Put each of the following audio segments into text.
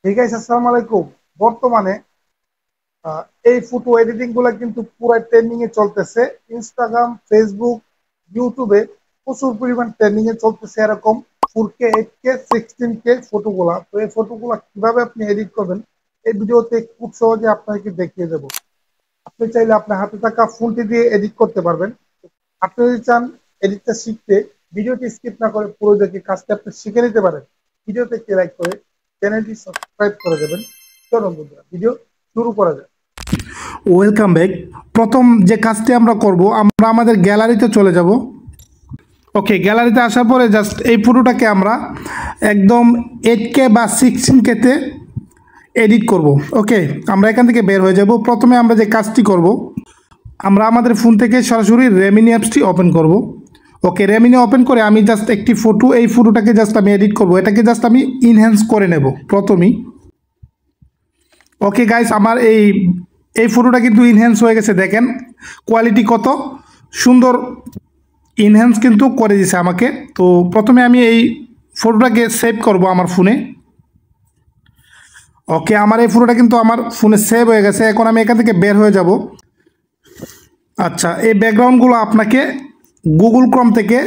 ঠিক আছে, আসসালামু আলাইকুম। বর্তমানে আহ, এই ফটো এডিটিং গুলা কিন্তু পুরো ট্রেন্ডিং এ চলতেছে। ইনস্টাগ্রাম, ফেসবুক, ইউটিউবে প্রচুর পরিমাণ ট্রেন্ডিং এ চলতেছে এরকম 4K, 8K, 16K ফটোগুলা। তো এই ফটোগুলা কিভাবে আপনি এডিট করবেন এই ভিডিওতে খুব সহজে আপনাকে দেখিয়ে দেবো। আপনি চাইলে আপনার হাতে থাকা ফোনটি দিয়ে এডিট করতে পারবেন। আপনি যদি চান এডিটটা শিখতে, ভিডিওটি স্কিপ না করে পুরো দেখে কাজটা আপনি শিখে নিতে পারেন। ভিডিওতে একটি লাইক করে চ্যানেলটি সাবস্ক্রাইব করে দেবেন। চলুন বন্ধুরা, ভিডিও শুরু করা যায়। Welcome back. প্রথম যে কাজটি আমরা করব, আমরা আমাদের গ্যালারিতে চলে যাব। ওকে, গ্যালারিতে আসার পরে জাস্ট এই ফটোটাকে আমরা একদম 8K বা 16K-তে এডিট করব। ওকে, আমরা এখান থেকে বের হয়ে যাব। প্রথমে আমরা যে কাজটি করব, আমরা আমাদের ফোন থেকে সরাসরি রেমিনি অ্যাপসটি ওপেন করব। ওকে, রেমিনি ওপেন করে আমি জাস্ট একটি ফটো, এই ফটোটাকে জাস্ট আমি এডিট করব। এটাকে জাস্ট আমি ইনহ্যান্স করে নেব প্রথমেই। ওকে গাইস, আমার এই এই ফটোটা কিন্তু ইনহ্যান্স হয়ে গেছে। দেখেন কোয়ালিটি কত সুন্দর, ইনহ্যান্স কিন্তু করে দিছে আমাকে। তো প্রথমে আমি এই ফটোটাকে সেভ করব আমার ফোনে। ওকে, আমার এই ফটোটা কিন্তু আমার ফোনে সেভ হয়ে গেছে। এখন আমি এখান থেকে বের হয়ে যাব। আচ্ছা, এই ব্যাকগ্রাউন্ডগুলো আপনাকে গুগল ক্রোম থেকে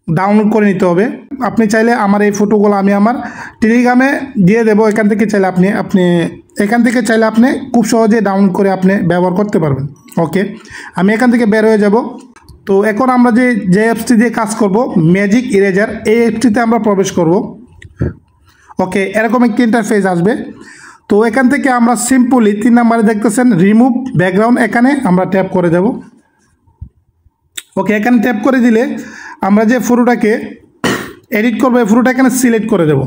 ডাউনলোড করে নিতে হবে। আপনি চাইলে আমার এই ফটোগুলো আমি আমার টেলিগ্রামে দিয়ে দেবো। এখান থেকে চাইলে আপনি খুব সহজে ডাউনলোড করে আপনি ব্যবহার করতে পারবেন। ওকে, আমি এখান থেকে বের হয়ে যাব। তো এখন আমরা যে অ্যাপসটি দিয়ে কাজ করব, ম্যাজিক ইরেজার, এই অ্যাপসটিতে আমরা প্রবেশ করব। ওকে, এরকম একটি ইন্টারফেস আসবে। তো এখান থেকে আমরা সিম্পলি 3 নম্বরে দেখতেছেন রিমুভ ব্যাকগ্রাউন্ড, এখানে আমরা ট্যাপ করে দেব। ওকে, এখানে ট্যাপ করে দিলে আমরা যে ফটোটাকে এডিট করবো এই ফটোটা এখানে সিলেক্ট করে দেব।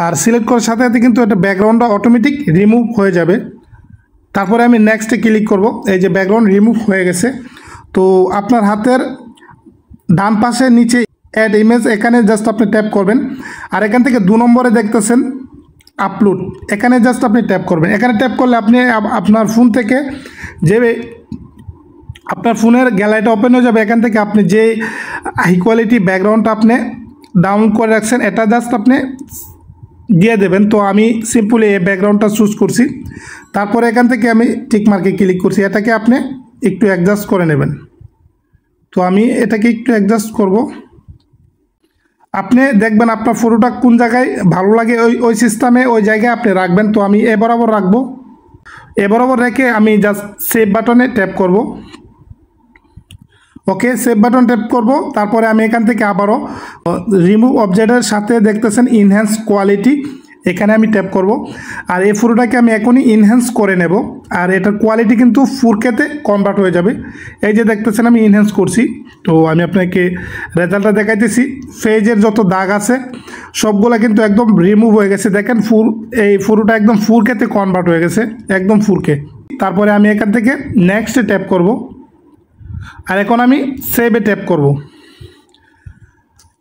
আর সিলেক্ট করার সাথে সাথে কিন্তু এটা ব্যাকগ্রাউন্ডটা অটোমেটিক রিমুভ হয়ে যাবে। তারপরে আমি নেক্সটে ক্লিক করব। এই যে ব্যাকগ্রাউন্ড রিমুভ হয়ে গেছে। তো আপনার হাতের ডান পাশে নিচে অ্যাড ইমেজ, এখানে জাস্ট আপনি ট্যাপ করবেন। আর এখান থেকে 2 নম্বরে দেখতেছেন আপলোড, এখানে জাস্ট আপনি ট্যাপ করবেন। এখানে ট্যাপ করলে আপনি আপনার ফোন থেকে যে আপনার ফোনের গ্যালারিটা ওপেন হয়ে যাবে। এখান থেকে আপনি যে হাই কোয়ালিটি ব্যাকগ্রাউন্ডটা আপনি ডাউনলোড করে রাখছেন এটা জাস্ট আপনি দিয়ে দেবেন। তো আমি সিম্পলি এই ব্যাকগ্রাউন্ডটা চুজ করছি। তারপরে এখান থেকে আমি টিক মার্কে ক্লিক করছি। এটাকে আপনি একটু অ্যাডজাস্ট করে নেবেন। তো আমি এটাকে একটু অ্যাডজাস্ট করব। আপনি দেখবেন আপনার ফটোটা কোন জায়গায় ভালো লাগে, ওই সিস্টেমে ওই জায়গায় আপনি রাখবেন। তো আমি এ বরাবর রাখবো। এ বরাবর রেখে আমি জাস্ট সেভ বাটনে ট্যাপ করব। ওকে, সেভ বাটন ট্যাপ করব। তারপরে আমি এখান থেকে আবারও রিমুভ অবজেক্টের সাথে দেখতেছেন ইনহ্যান্স কোয়ালিটি, এখানে আমি ট্যাপ করব। আর এই ফটোটাকে আমি এখনই ইনহ্যান্স করে নেব। আর এটার কোয়ালিটি কিন্তু 4K-তে কনভার্ট হয়ে যাবে। এই যে দেখতেছেন আমি ইনহ্যান্স করছি। তো আমি আপনাকে রেজাল্টটা দেখাইতেছি। ফেজের যত দাগ আছে সবগুলো কিন্তু একদম রিমুভ হয়ে গেছে। দেখেন এই ফটোটা একদম 4K-তে কনভার্ট হয়ে গেছে, একদম 4K। তারপরে আমি এখান থেকে নেক্সটে ট্যাপ করব। আর এখন আমি সেভে ট্যাপ করব।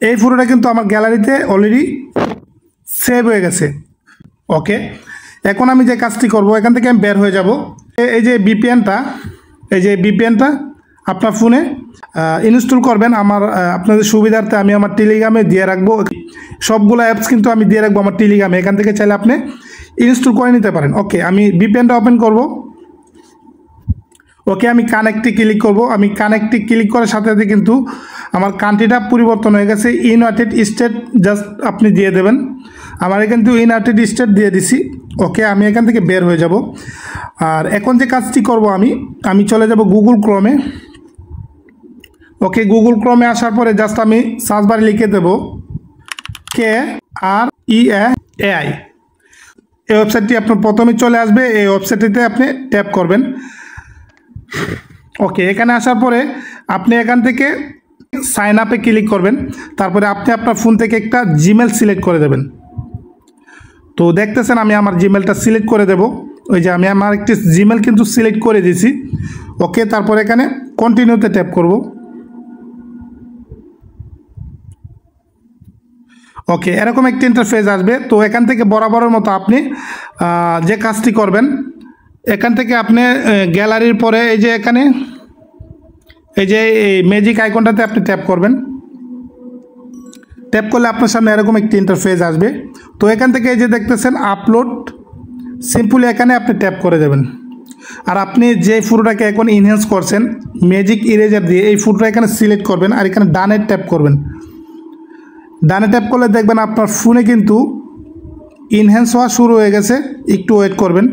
এই ফটোটা কিন্তু আমার গ্যালারিতে অলরেডি সেভ হয়ে গেছে। ওকে, এখন আমি যে কাজটি করব, এখান থেকে আমি বের হয়ে যাব। এই যে বিপিএনটা আপনার ফোনে ইনস্টল করবেন। আপনাদের সুবিধার্থে আমি আমার টেলিগ্রামে দিয়ে রাখবো। সবগুলো অ্যাপস কিন্তু আমি দিয়ে রাখবো আমার টেলিগ্রামে, এখান থেকে চাইলে আপনি ইনস্টল করে নিতে পারেন। ওকে, আমি বিপিএনটা ওপেন করব। ওকে, আমি কানেক্টে ক্লিক করব। আমি কানেক্টে ক্লিক করার সাথে সাথে কিন্তু আমার কান্ট্রিটা পরিবর্তন হয়ে গেছে। ইউনাইটেড স্টেট জাস্ট আপনি দিয়ে দেবেন। আমার কিন্তু ইউনাইটেড স্টেট দিয়ে দিছি। ওকে, আমি এখান থেকে বের হয়ে যাব। আর এখন যে কাজটি করব, আমি চলে যাব গুগল ক্রোমে। ওকে, গুগল ক্রোমে আসার পরে জাস্ট আমি সার্চ বারে লিখে দেব KREAI। এই ওয়েবসাইটটি আপনার প্রথমে চলে আসবে। এই ওয়েবসাইটটিতে আপনি ট্যাপ করবেন। ওকে, এখানে আসার পরে আপনি এখান থেকে সাইন আপে ক্লিক করবেন। তারপরে আপনি আপনার ফোন থেকে একটা জিমেল সিলেক্ট করে দেবেন। তো দেখতেছেন আমি আমার জিমেলটা সিলেক্ট করে দেব। ওই যে আমি আমার একটি জিমেল কিন্তু সিলেক্ট করে দিয়েছি। ওকে, তারপরে এখানে কন্টিনিউতে ট্যাপ করব। ওকে, এরকম একটি ইন্টারফেস আসবে। তো এখান থেকে বরাবরের মতো আপনি যে কাজটি করবেন, এখান থেকে আপনি গ্যালারির পরে এই যে এখানে এই যে এই ম্যাজিক আইকনটাতে আপনি ট্যাপ করবেন। ট্যাপ করলে আপনার সামনে এরকম একটি ইন্টারফেস আসবে। তো এখান থেকে এই যে দেখতেছেন আপলোড, সিম্পলি এখানে আপনি ট্যাপ করে দেবেন। আর আপনি যে ফটোটাকে এখন ইনহ্যান্স করছেন ম্যাজিক ইরেজার দিয়ে, এই ফটোটা এখানে সিলেক্ট করবেন আর এখানে ডানে ট্যাপ করবেন। ডানে ট্যাপ করলে দেখবেন আপনার ফোনে কিন্তু ইনহ্যান্স হওয়া শুরু হয়ে গেছে, একটু ওয়েট করবেন।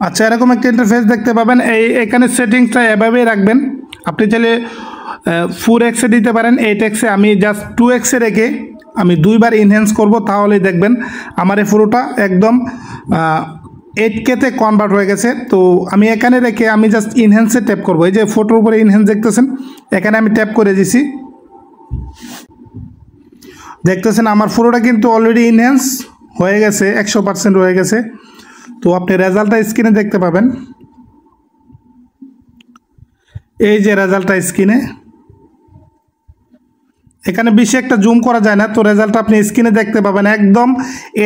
আচ্ছা, এরকম একটা ইন্টারফেস দেখতে পাবেন। এখানে সেটিংসটা এভাবেই রাখবেন। আপনি চাইলে 4x দিতে পারেন, 8x। আমি জাস্ট 2x রেখে আমি 2বার ইনহ্যান্স করব, তাহলেই দেখবেন আমার এই ফটোটা একদম 8K-তে কনভার্ট হয়ে গেছে। তো আমি এখানে রেখে আমি জাস্ট ইনহ্যান্সে ট্যাপ করব। এই যে ফটোর উপরে ইনহ্যান্স দেখতেছেন, এখানে আমি ট্যাপ করে দিছি। দেখতেছেন আমার ফটোটা কিন্তু অলরেডি ইনহ্যান্স হয়ে গেছে, 100% হয়ে গেছে। তো আপনি রেজাল্টটা স্ক্রিনে দেখতে পাবেন। এই যে রেজাল্টটা স্ক্রিনে, এখানে বেশি একটা জুম করা যায় না, তো রেজাল্টটা আপনি স্ক্রিনে দেখতে পাবেন। একদম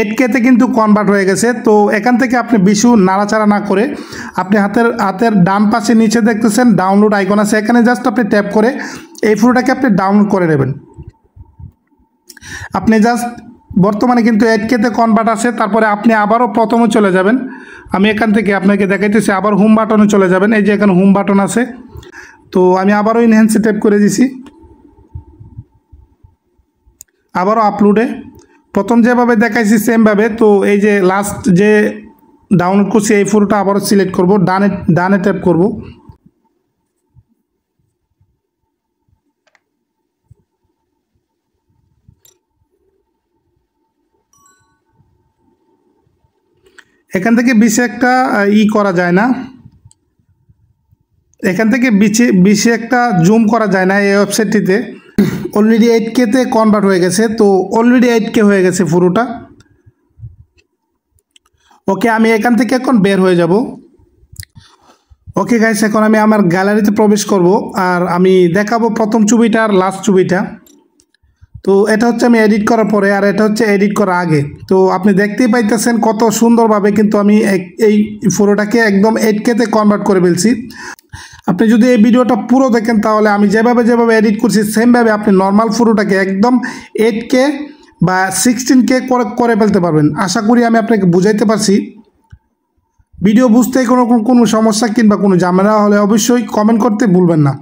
8K-তে কিন্তু কনভার্ট হয়ে গেছে। তো এখান থেকে আপনি বেশি নাড়াচাড়া না করে আপনি হাতের ডান পাশে নিচে দেখতেছেন ডাউনলোড আইকন আছে, এখানে জাস্ট আপনি ট্যাপ করে এই ফটোটাকে আপনি ডাউনলোড করে নেবেন। আপনি জাস্ট বর্তমানে কিন্তু 8K-তে কনভার্ট আছে। তারপরে আপনি আবারও প্রথমে চলে যাবেন। আমি এখান থেকে আপনাকে দেখাইতেছি, আবার হোম বাটনে চলে যাবেন। এই যে এখানে হোম বাটন আছে, তো আমি আবারও ইনহ্যান্সে ট্যাপ করে দিছি। আবারও আপলোডে প্রথম যেভাবে দেখাইছি সেমভাবে। তো এই যে লাস্ট যে ডাউনলোড করছি এই ফটোটা আবারও সিলেক্ট করব, ডানে ট্যাপ করব। এখান থেকে বেশি একটা করা যায় না, এখান থেকে বেশি একটা জুম করা যায় না। এই ওয়েবসাইটটিতে অলরেডি 8K-তে কনভার্ট হয়ে গেছে। তো অলরেডি 8K হয়ে গেছে পুরোটা। ওকে, আমি এখান থেকে এখন বের হয়ে যাব। ওকে গাইস, এখন আমি আমার গ্যালারিতে প্রবেশ করব আর আমি দেখাবো প্রথম ছবিটা আর লাস্ট ছবিটা। তো এটা হচ্ছে আমি এডিট করার পরে, আর এটা হচ্ছে এডিট করার আগে। তো আপনি দেখতেই পাইতেছেন কত সুন্দরভাবে কিন্তু আমি এই ফটোটাকে একদম 8K-তে কনভার্ট করে ফেলছি। আপনি যদি এই ভিডিওটা পুরো দেখেন তাহলে আমি যেভাবে এডিট করছি সেমভাবে আপনি নর্মাল ফটোটাকে একদম 8K বা 16K করে ফেলতে পারবেন। আশা করি আমি আপনাকে বুঝাইতে পারছি। ভিডিও বুঝতে কোনো সমস্যা কিংবা কোনো ঝামেলা হলে অবশ্যই কমেন্ট করতে ভুলবেন না।